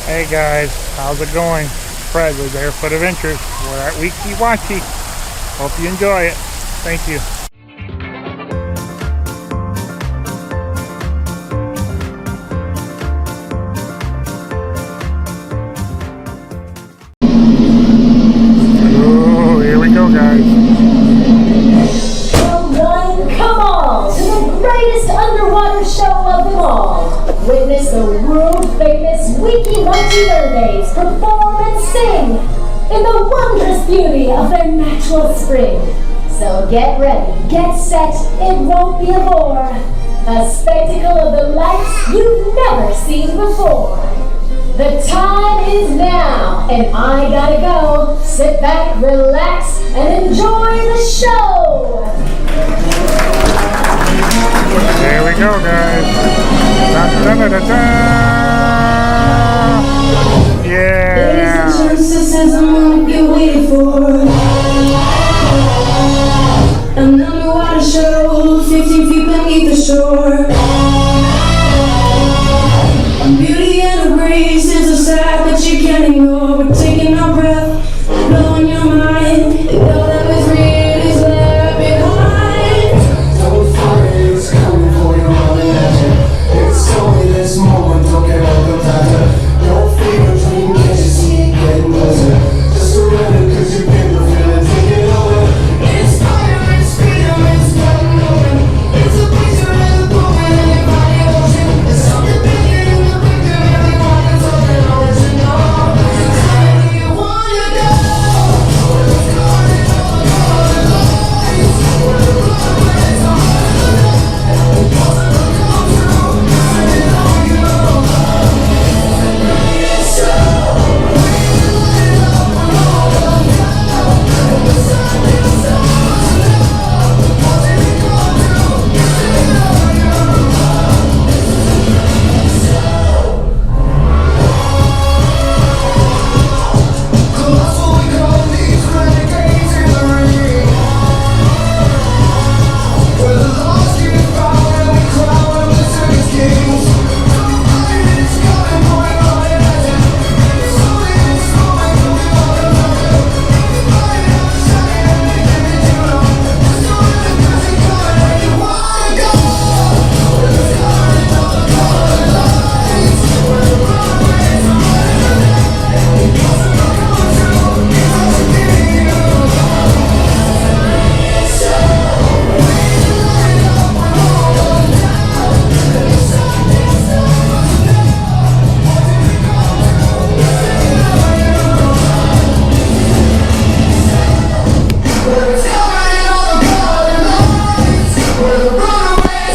Hey guys, how's it going? Fred with Barefoot Adventures. We're at Weeki Wachee. Hope you enjoy it. Thank you. Oh, here we go, guys. Come on, come on to the greatest underwater show of them all. Witness the world-famous Weeki Wachee mermaids perform and sing in the wondrous beauty of their natural spring. So get ready, get set, it won't be a bore. A spectacle of the likes you've never seen before. The time is now, and I gotta go. Sit back, relax, and enjoy the show. There we go, guys. Yeah. Ladies and gents, this is the moment you waited for. An underwater show, 15 feet beneath the shore. A beauty and a grace is a sight that you can't ignore. We're taking our breath, blowing your mind. All that is real is left behind. Don't worry, it's coming for you on the edge. It's only this moment, don't get out the pattern. Don't fear a dream, can't you see it getting closer? Just surrender, cause you've been the feeling, take it over. It's fire, it's freedom, it's nothing open. It's a picture and a moment in your body ocean. There's something bigger in the picture, everyone is open, original. It's time you wanna go. Where the garden, all the lights. Where the runways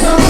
are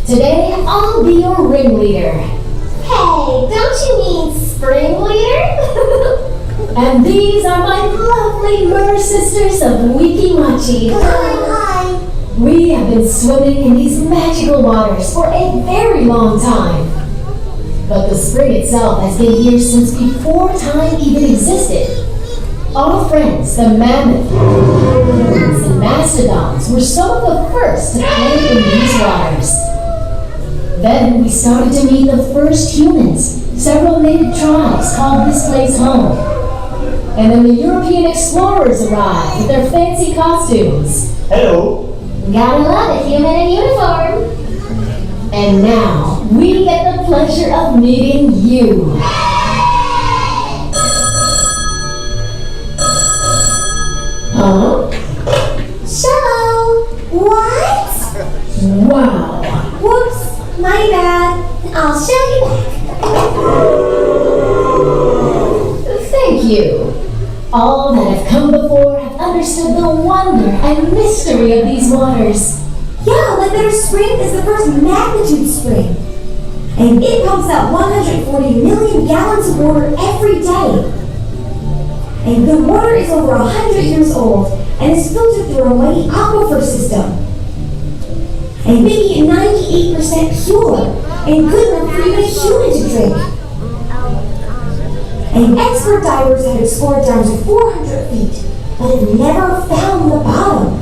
Today, I'll be your ringleader. Hey, don't you mean spring leader? And these are my lovely mer sisters of Weeki Wachee. Hi. We have been swimming in these magical waters for a very long time. But the spring itself has been here since before time even existed. Our friends, the mammoths and mastodons, were some of the first to play in these waters. Then we started to meet the first humans. Several native tribes called this place home. And then the European explorers arrived with their fancy costumes. Hello. Gotta love a human in uniform. And now we get the pleasure of meeting you. Huh? So, what? Wow. Whoops, My bad. I'll show you back. Thank you. All that have come before have understood the wonder and mystery of these waters. Yeah, Ledbetter Spring is the first magnitude spring. And it pumps out 140 million gallons of water every day. And the water is over 100 years old and is filtered through a mighty aquifer system. And making it 98% pure and good enough for even a human to drink. And expert divers have explored down to 400 feet, but have never found the bottom.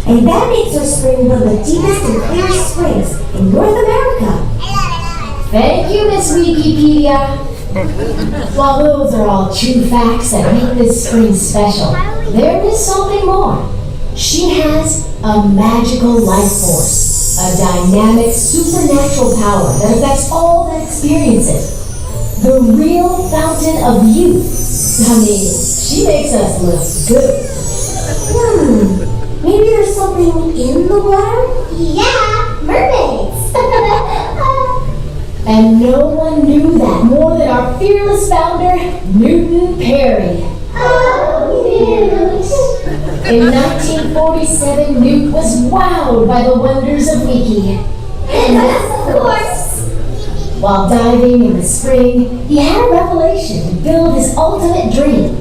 And that makes our spring one of the deepest and clearest springs in North America. Thank you, Miss Wikipedia. While those are all true facts that make this spring special, there is something more. She has a magical life force, a dynamic supernatural power that affects all that experience it. The real fountain of youth. I mean, she makes us look good. Maybe there's something in the water? Yeah, mermaids. And no one knew that more than our fearless founder, Newton Perry. Oh, In 1947, Newt was wowed by the wonders of Weeki. Yes, of course. While diving in the spring, he had a revelation to build his ultimate dream.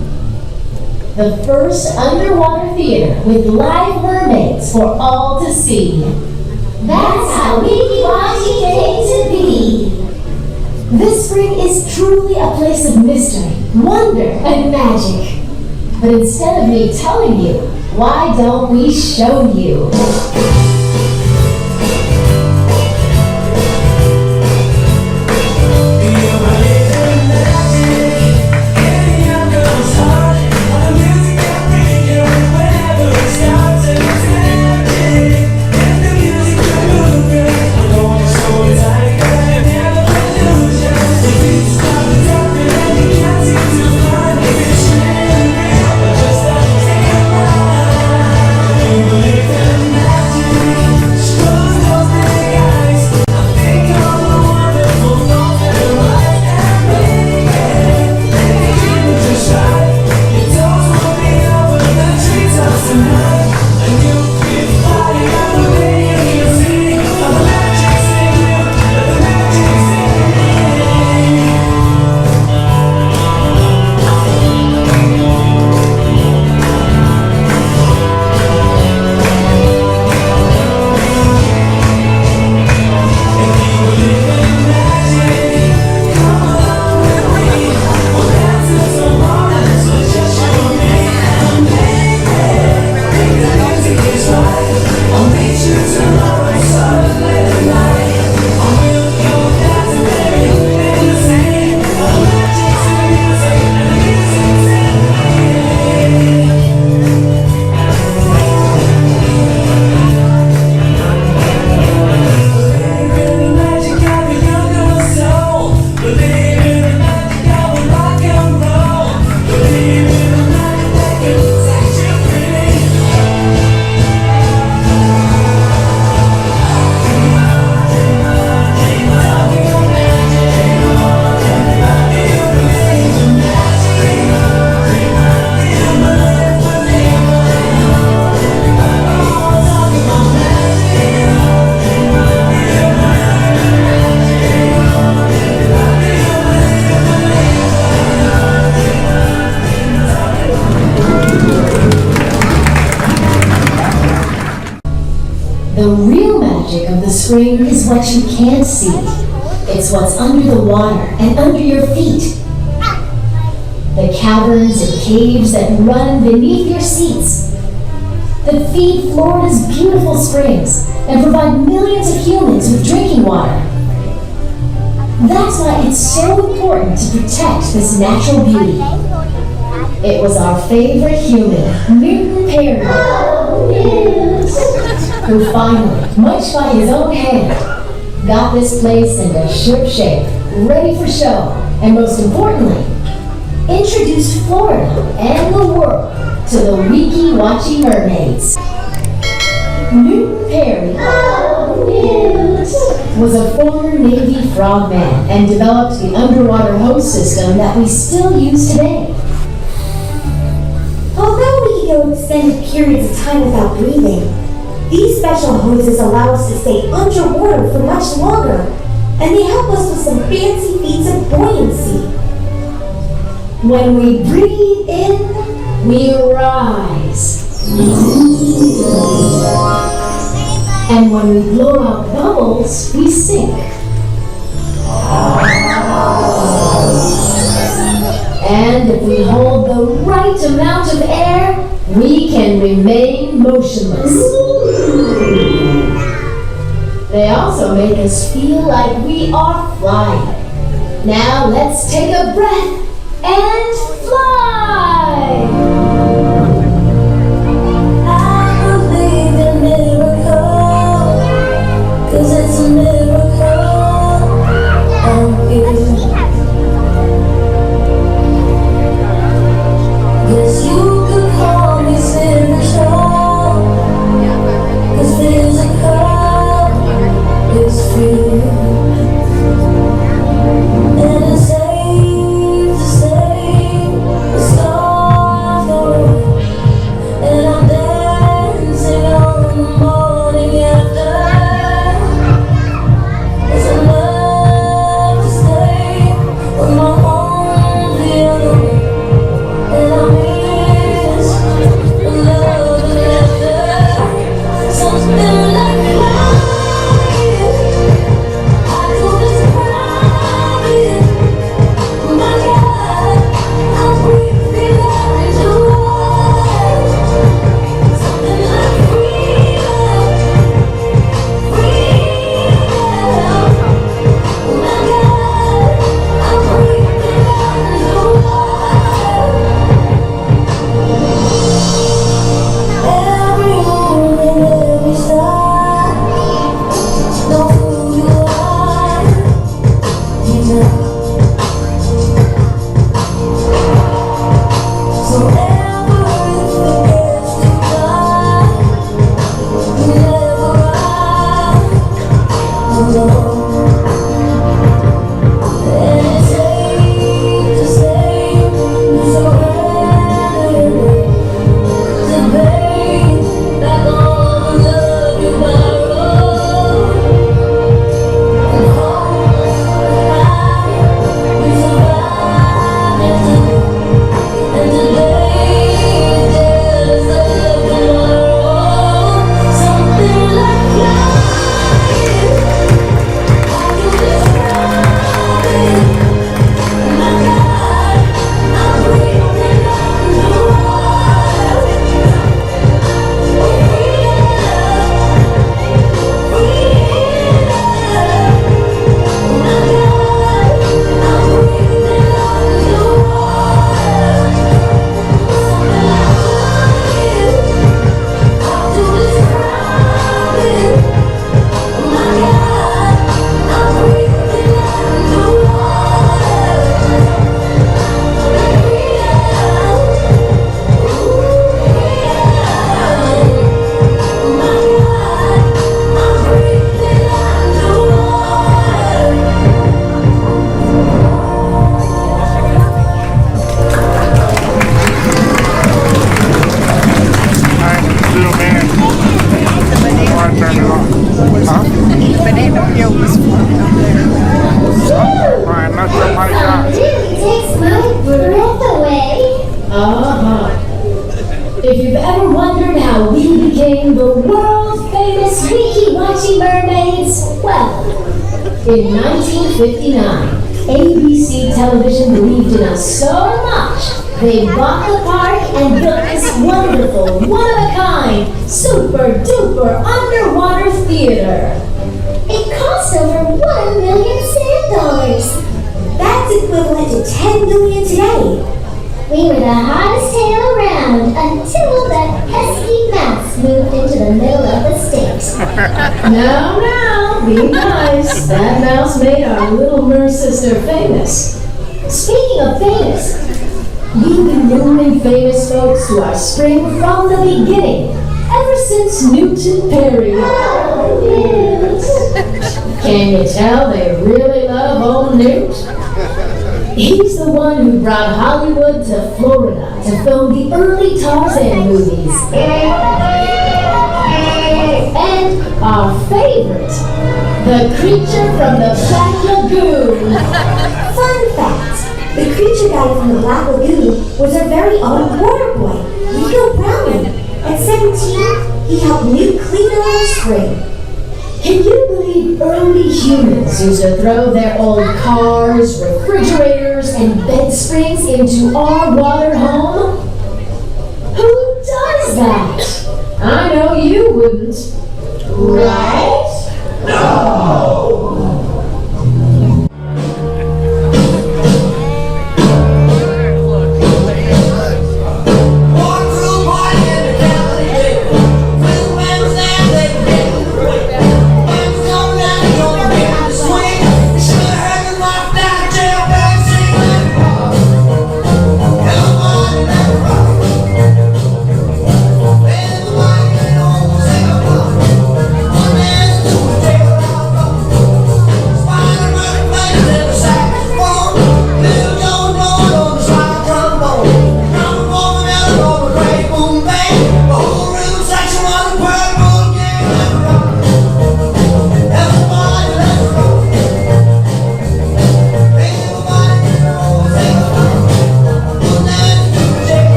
The first underwater theater with live mermaids for all to see. That's how Weeki Wachee came to be. This spring is truly a place of mystery, wonder, and magic. But instead of me telling you, why don't we show you? The real magic of the spring is what you can't see. It's what's under the water and under your feet. The caverns and caves that run beneath your seats. That feed Florida's beautiful springs and provide millions of humans with drinking water. That's why it's so important to protect this natural beauty. It was our favorite human, Newton Perry, who finally, much by his own hand, got this place into ship shape, ready for show, and most importantly, introduced Florida and the world to the Weeki Wachee mermaids. Newton Perry was a former Navy frogman and developed the underwater hose system that we still use today. Although we can go extended periods of time without breathing, these special hoses allow us to stay underwater for much longer, and they help us with some fancy feats of buoyancy. When we breathe in, we rise. And when we blow out bubbles, we sink. And if we hold the right amount of air, we can remain motionless. They also make us feel like we are flying. Now let's take a breath and fly! I believe in miracles, 'cause it's a miracle of you. Yes, you could call me spiritual, 'cause physical is fear. And it's safe to say the stars are red, and I'm dancing on the morning after. 'Cause I love to stay with my home the other way, and I miss the love and laughter. Something like flying, I don't describe it. My God, I'm breathing underwater. Something like freedom, freedom. My God, I'm breathing underwater. Every moment, every star, know who you are, you know. So ever if it gets too dark, you never ride alone. And it's safe to say you surrender to bathe back all the love you borrowed. And home high, we survive and today there's a tomorrow. Something like flying, I can describe it. My God, I'm breathing underwater. Alright, zoom in. Before I turn it off. Huh? Alright, that's what my God. Really takes my breath away. If you've ever wondered how we became the world famous Weeki Wachee mermaids, well, in 1959, ABC television believed in us so much, they bought the park and built this wonderful, one-of-a-kind, super-duper underwater theater. It cost over $1 million sand dollars. That's equivalent to 10 million today. We were the hottest tail around until that pesky mouse moved into the middle of the state. Now, be nice. That mouse made our little mer sister famous. Speaking of famous, we've been moving famous folks to our spring from the beginning, ever since Newton Perry. Oh, yes. Can you tell they really love old Newt? He's the one who brought Hollywood to Florida to film the early Tarzan movies. And our favorite, the creature from the Black Lagoon. Fun fact, the creature guy from the Black Lagoon was our very own water boy, Rico Browning. At 17, he helped Newt clean our spring. Can you believe early humans used to throw their old cars, refrigerators, and bed springs into our water home? Who does that? I know you wouldn't. Right? No!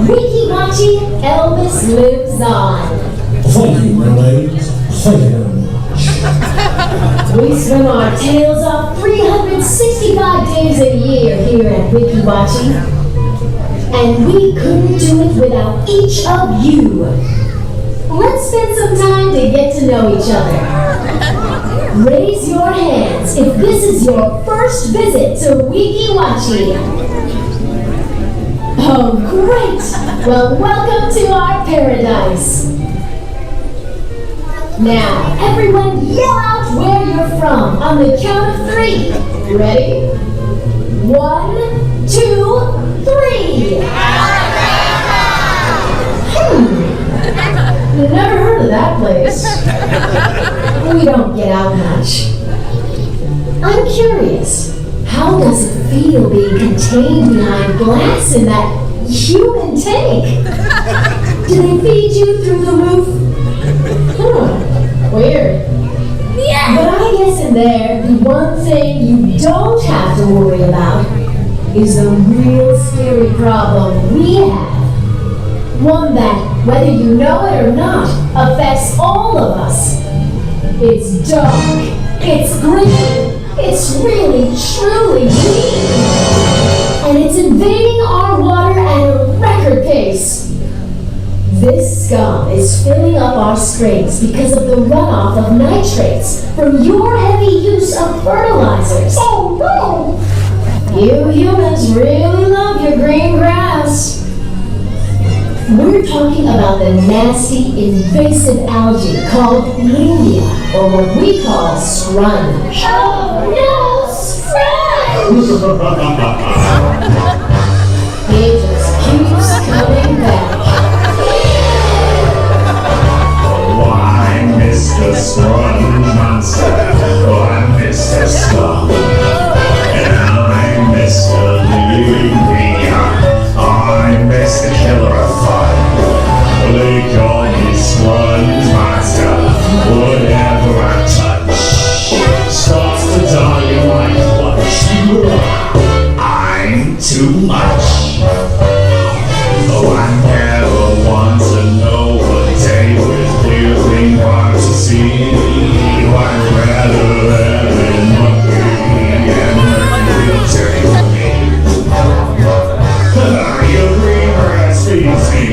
Weeki Wachee, Elvis lives on. Thank you, mermaids. Thank you very much. We swim our tails off 365 days a year here at Weeki Wachee. And we couldn't do it without each of you. Let's spend some time to get to know each other. Raise your hands if this is your first visit to Weeki Wachee. Oh, great! Well, welcome to our paradise. Now, everyone yell out where you're from on the count of 3. Ready? 1, 2, 3! Never heard of that place. We don't get out much. I'm curious, how does it feel being contained behind glass in that human tank? Do they feed you through the roof? Weird. Yeah. But I guess in there, the one thing you don't have to worry about is the real scary problem we have. One that, whether you know it or not, affects all of us. It's dark. It's gritty. It's really, truly mean. And it's invading our water at a record pace. This scum is filling up our springs because of the runoff of nitrates from your heavy use of fertilizers. Oh no! You humans really love your green grass. We're talking about the nasty, invasive algae called linia, or what we call scrunge. Oh no, scrunch! It just keeps coming back. Oh, I'm Mr. Scrunge Monster. Oh, I'm Mr. Scum. And I'm Mr. Linia. I'm Mr. Killer of Fun. They call me Scrunge Monster. Whatever I touch starts to die in my clutch. I'm too much. Oh, I never want to know a day with clear clean water to see. I'd rather have it monkey and mermaid take me. Your green grass feeds me.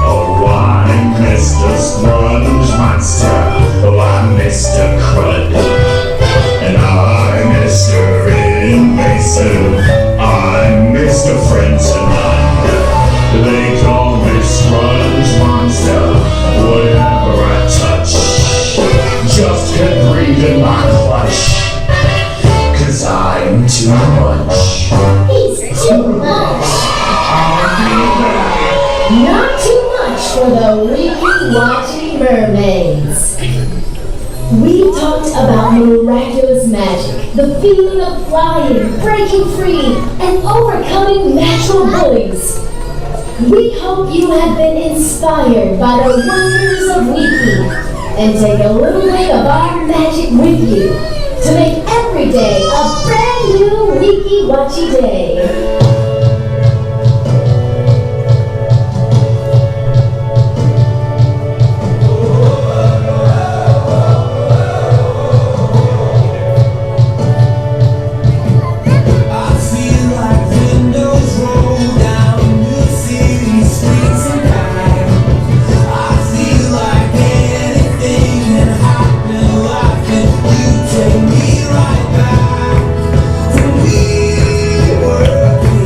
Oh, I'm Mr. Scrunge Monster. Oh, I'm Mr. Crud. And I'm Mr. Invasive. I'm Mr. Friend to none. They call me Scrunge Monster. Whatever I touch, just get breathe in my clutch. 'Cause I'm too much. He's too much. Not too much for the Weeki Wachee mermaids. We talked about miraculous magic, the feeling of flying, breaking free, and overcoming natural bullies. We hope you have been inspired by the wonders of Weeki and take a little bit of our magic with you to make every day a brand new Weeki Wachee day. Take me right back to we were.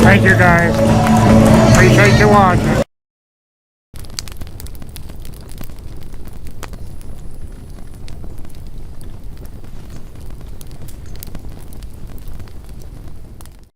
Thank you guys. Appreciate you watching.